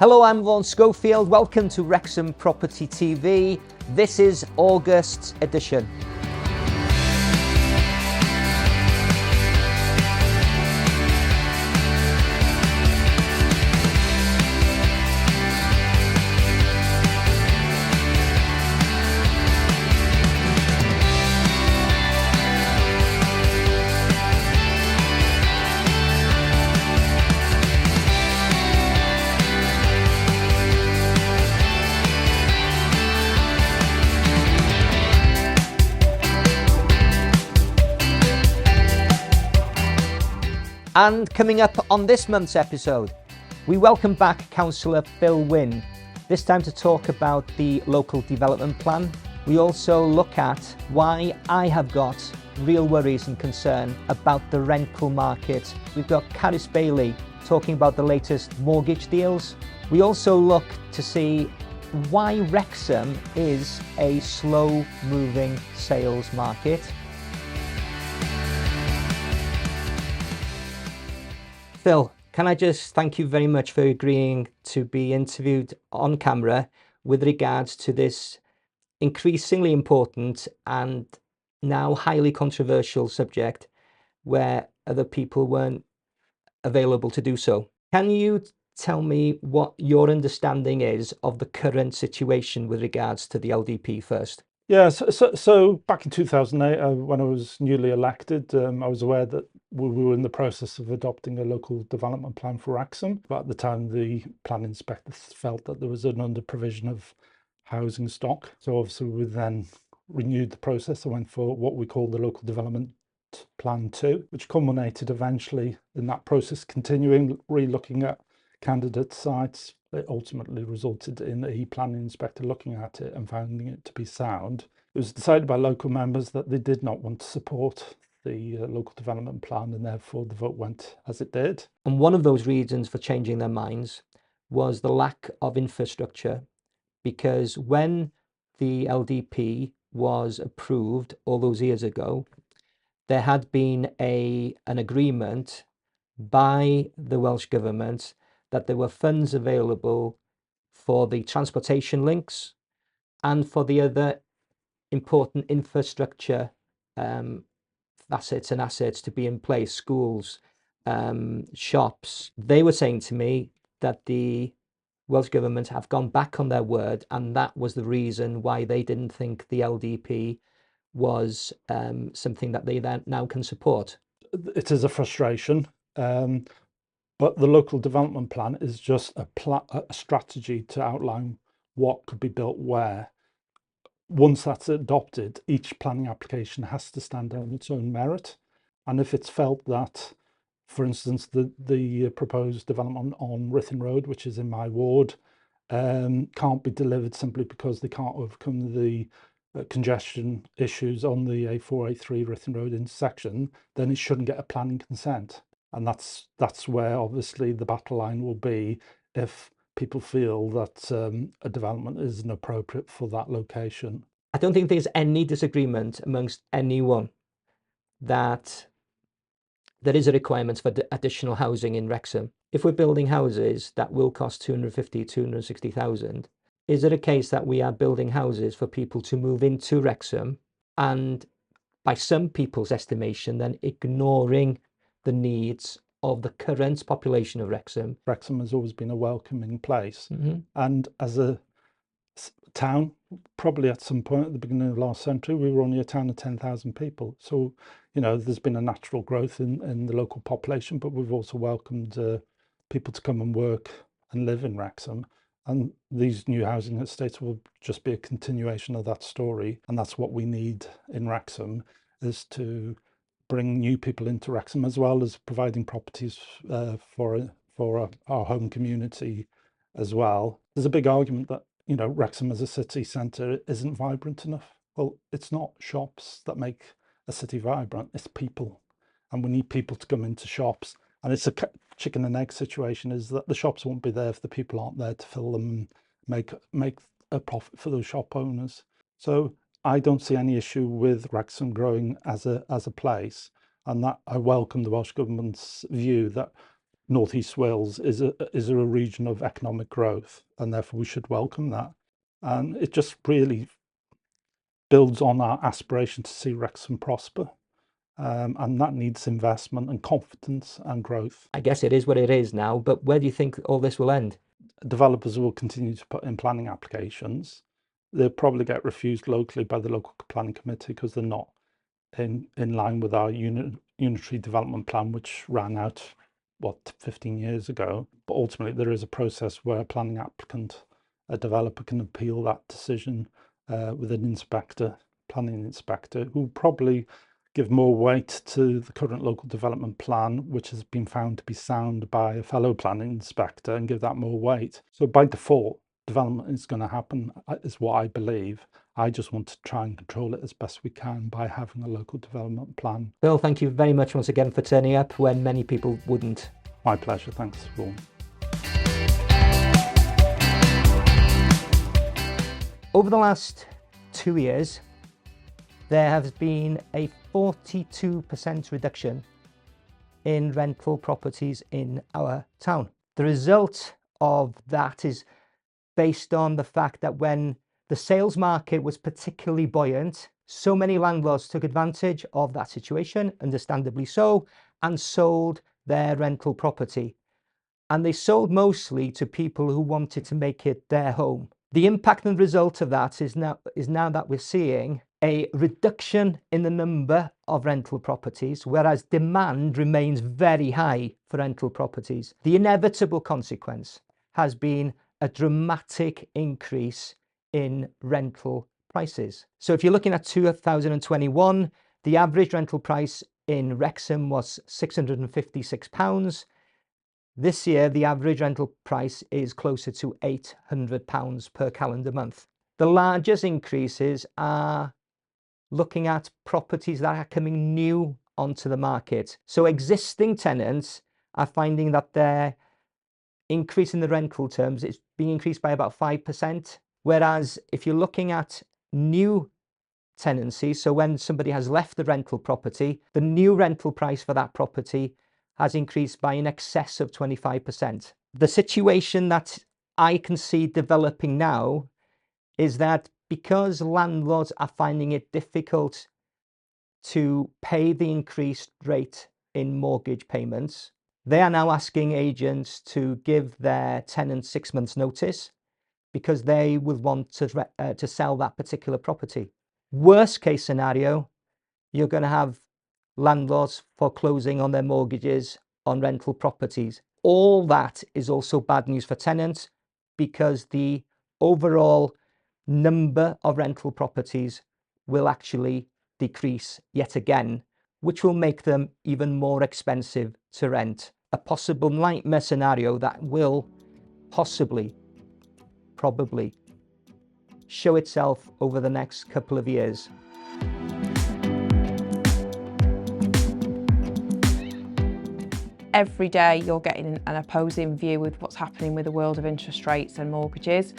Hello, I'm Vaughan Schofield. Welcome to Wrexham Property TV. This is August's edition. And coming up on this month's episode, we welcome back Councillor Phil Wynne, this time to talk about the local development plan. We also look at why I have got real worries and concern about the rental market. We've got Caris Bailey talking about the latest mortgage deals. We also look to see why Wrexham is a slow-moving sales market. Phil, can I just thank you very much for agreeing to be interviewed on camera with regards to this increasingly important and now highly controversial subject where other people weren't available to do so. Can you tell me what your understanding is of the current situation with regards to the LDP first? Yeah, so back in 2008, when I was newly elected, I was aware that we were in the process of adopting a local development plan for Wrexham. But at the time, the planning inspector felt that there was an under-provision of housing stock. So obviously we then renewed the process and went for what we call the local development plan 2, which culminated eventually in that process continuing, re-looking at candidate sites. It ultimately resulted in a planning inspector looking at it and finding it to be sound. It was decided by local members that they did not want to support the local development plan, and therefore the vote went as it did. And one of those reasons for changing their minds was the lack of infrastructure, because when the LDP was approved all those years ago, there had been an agreement by the Welsh Government that there were funds available for the transportation links and for the other important infrastructure assets to be in place, schools, shops. They were saying to me that the Welsh Government have gone back on their word, and that was the reason why they didn't think the LDP was something that they then now can support. It is a frustration, but the local development plan is just a strategy to outline what could be built where. Once that's adopted, each planning application has to stand on its own merit. And if it's felt that, for instance, the proposed development on Ruthin Road, which is in my ward, can't be delivered simply because they can't overcome the congestion issues on the A4A3 Ruthin Road intersection, then it shouldn't get a planning consent. And that's where obviously the battle line will be if people feel that a development isn't appropriate for that location. I don't think there's any disagreement amongst anyone that there is a requirement for additional housing in Wrexham. If we're building houses that will cost 250, 260,000, is it a case that we are building houses for people to move into Wrexham and, by some people's estimation, then ignoring the needs of the current population of Wrexham? Wrexham has always been a welcoming place. And as a town, probably at some point at the beginning of last century, we were only a town of 10,000 people. So, you know, there's been a natural growth in the local population, but we've also welcomed people to come and work and live in Wrexham. And these new housing estates will just be a continuation of that story. And that's what we need in Wrexham, is to bring new people into Wrexham, as well as providing properties for our home community as well. There's a big argument that, you know, Wrexham as a city centre isn't vibrant enough. Well, it's not shops that make a city vibrant, it's people. And we need people to come into shops. And it's a chicken and egg situation, is that the shops won't be there if the people aren't there to fill them and make a profit for those shop owners. So I don't see any issue with Wrexham growing as a place, and that I welcome the Welsh Government's view that North East Wales is a region of economic growth, and therefore we should welcome that. And it just really builds on our aspiration to see Wrexham prosper. And that needs investment and confidence and growth. I guess it is what it is now, but where do you think all this will end? Developers will continue to put in planning applications. They'll probably get refused locally by the local planning committee because they're not in line with our unitary development plan, which ran out, 15 years ago. But ultimately, there is a process where a planning applicant, a developer, can appeal that decision with an planning inspector, who will probably give more weight to the current local development plan, which has been found to be sound by a fellow planning inspector, and give that more weight. So by default, development is going to happen, is what I believe. I just want to try and control it as best we can by having a local development plan. Bill, thank you very much once again for turning up when many people wouldn't. My pleasure. Thanks, Vaughan. Over the last 2 years, there has been a 42% reduction in rental properties in our town. The result of that is based on the fact that when the sales market was particularly buoyant, so many landlords took advantage of that situation, understandably so, and sold their rental property. And they sold mostly to people who wanted to make it their home. The impact and result of that is now that we're seeing a reduction in the number of rental properties, whereas demand remains very high for rental properties. The inevitable consequence has been a dramatic increase in rental prices. So if you're looking at 2021, the average rental price in Wrexham was £656. This year, the average rental price is closer to £800 per calendar month. The largest increases are looking at properties that are coming new onto the market. So existing tenants are finding that their increase in the rental terms is being increased by about 5%. Whereas if you're looking at new tenancies, so when somebody has left the rental property, the new rental price for that property has increased by in excess of 25%. The situation that I can see developing now is that because landlords are finding it difficult to pay the increased rate in mortgage payments, they are now asking agents to give their tenants 6 months' notice because they will want to sell that particular property. Worst case scenario, you're going to have landlords foreclosing on their mortgages on rental properties. All that is also bad news for tenants because the overall number of rental properties will actually decrease yet again, which will make them even more expensive to rent. A possible nightmare scenario that will probably show itself over the next couple of years. Every day you're getting an opposing view with what's happening with the world of interest rates and mortgages.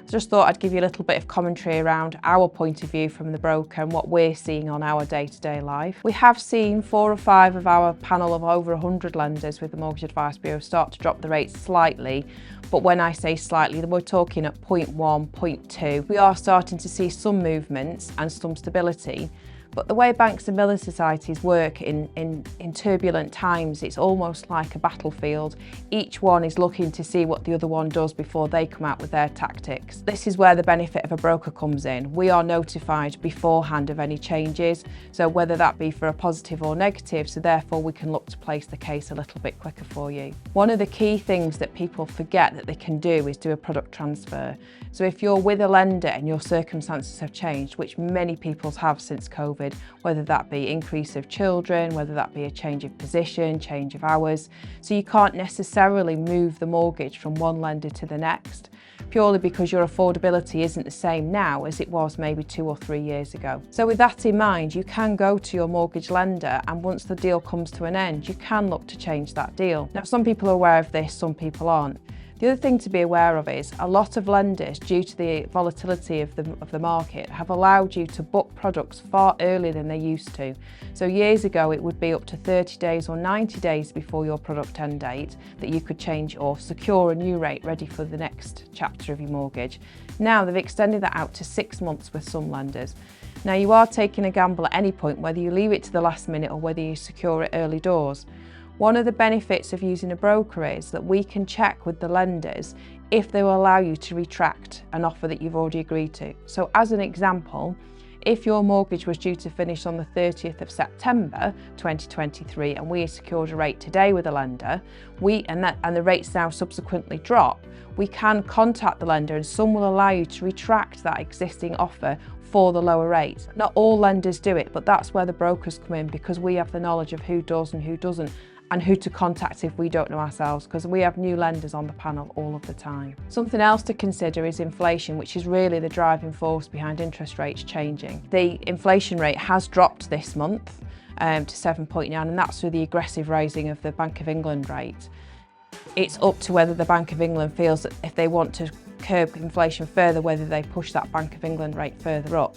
I just thought I'd give you a little bit of commentary around our point of view from the broker and what we're seeing on our day-to-day life. We have seen 4 or 5 of our panel of over 100 lenders with the Mortgage Advice Bureau start to drop the rates slightly, but when I say slightly, then we're talking at 0.1, 0.2. We are starting to see some movements and some stability. But the way banks and building societies work in turbulent times, it's almost like a battlefield. Each one is looking to see what the other one does before they come out with their tactics. This is where the benefit of a broker comes in. We are notified beforehand of any changes, so whether that be for a positive or negative, so therefore we can look to place the case a little bit quicker for you. One of the key things that people forget that they can do is do a product transfer. So if you're with a lender and your circumstances have changed, which many people have since COVID, whether that be increase of children, whether that be a change of position, change of hours. So you can't necessarily move the mortgage from one lender to the next, purely because your affordability isn't the same now as it was maybe 2 or 3 years ago. So with that in mind, you can go to your mortgage lender, and once the deal comes to an end, you can look to change that deal. Now, some people are aware of this, some people aren't. The other thing to be aware of is a lot of lenders, due to the volatility of the market, have allowed you to book products far earlier than they used to. So years ago it would be up to 30 days or 90 days before your product end date that you could change or secure a new rate ready for the next chapter of your mortgage. Now they've extended that out to 6 months with some lenders. Now you are taking a gamble at any point, whether you leave it to the last minute or whether you secure it early doors. One of the benefits of using a broker is that we can check with the lenders if they will allow you to retract an offer that you've already agreed to. So as an example, if your mortgage was due to finish on the 30th of September 2023 and we secured a rate today with a lender, and the rates now subsequently drop, we can contact the lender and some will allow you to retract that existing offer for the lower rate. Not all lenders do it, but that's where the brokers come in, because we have the knowledge of who does and who doesn't, and who to contact if we don't know ourselves, because we have new lenders on the panel all of the time. Something else to consider is inflation, which is really the driving force behind interest rates changing. The inflation rate has dropped this month to 7.9, and that's through the aggressive raising of the Bank of England rate. It's up to whether the Bank of England feels that if they want to curb inflation further, whether they push that Bank of England rate further up.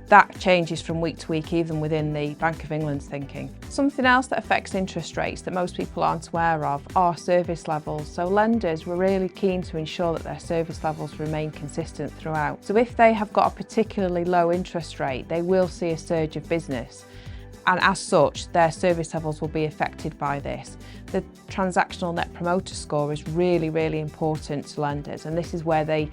That changes from week to week, even within the Bank of England's thinking. Something else that affects interest rates that most people aren't aware of are service levels. So lenders were really keen to ensure that their service levels remain consistent throughout. So if they have got a particularly low interest rate, they will see a surge of business. And as such, their service levels will be affected by this. The transactional net promoter score is really, really important to lenders, and this is where they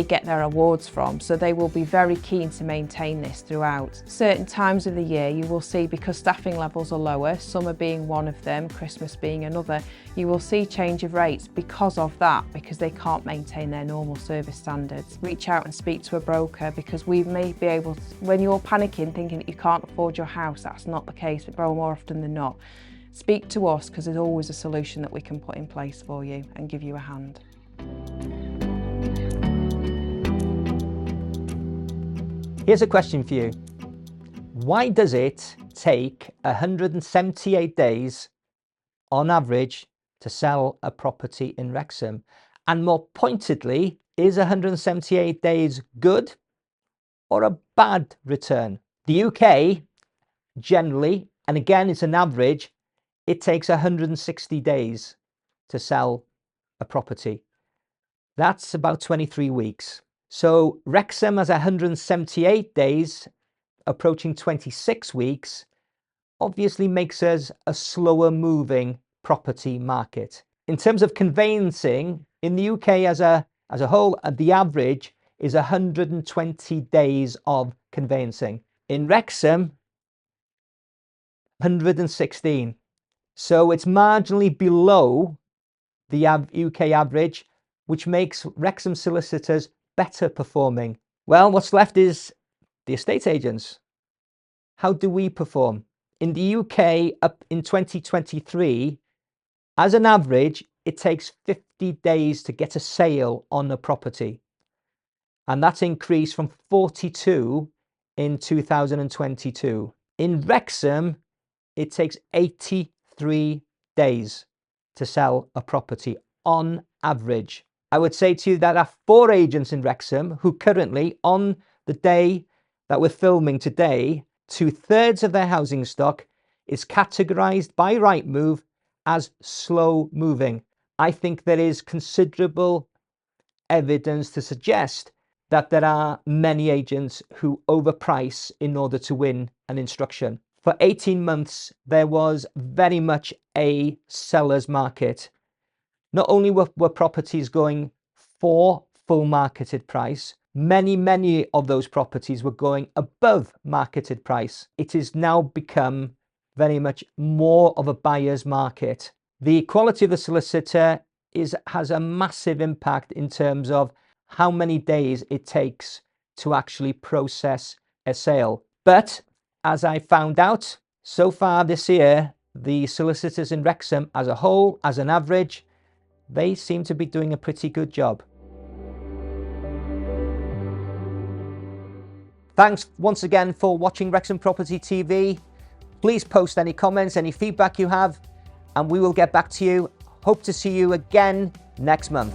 get their awards from. So they will be very keen to maintain this throughout. Certain times of the year you will see, because staffing levels are lower, summer being one of them, Christmas being another, you will see change of rates because of that, because they can't maintain their normal service standards. Reach out and speak to a broker, because we may be able to, when you're panicking thinking that you can't afford your house, that's not the case, but more often than not. Speak to us, because there's always a solution that we can put in place for you and give you a hand. Here's a question for you. Why does it take 178 days on average to sell a property in Wrexham? And more pointedly, is 178 days good or a bad return? The UK generally, and again it's an average, it takes 160 days to sell a property. That's about 23 weeks. So Wrexham has 178 days, approaching 26 weeks, obviously makes us a slower moving property market. In terms of conveyancing, in the UK as a whole, the average is 120 days of conveyancing. In Wrexham, 116. So it's marginally below the UK average, which makes Wrexham solicitors better performing. Well, what's left is the estate agents. How do we perform? In the UK, up in 2023, as an average, it takes 50 days to get a sale on a property. And that's increased from 42 in 2022. In Wrexham, it takes 83 days to sell a property on average. I would say to you that there are 4 agents in Wrexham who currently, on the day that we're filming today, 2/3 of their housing stock is categorised by Rightmove as slow moving. I think there is considerable evidence to suggest that there are many agents who overprice in order to win an instruction. For 18 months, there was very much a seller's market. Not only were properties going for full marketed price, many of those properties were going above marketed price. It has now become very much more of a buyer's market. The quality of the solicitor has a massive impact in terms of how many days it takes to actually process a sale. But as I found out so far this year, the solicitors in Wrexham as a whole, as an average, they seem to be doing a pretty good job. Thanks once again for watching Wrexham Property TV. Please post any comments, any feedback you have, and we will get back to you. Hope to see you again next month.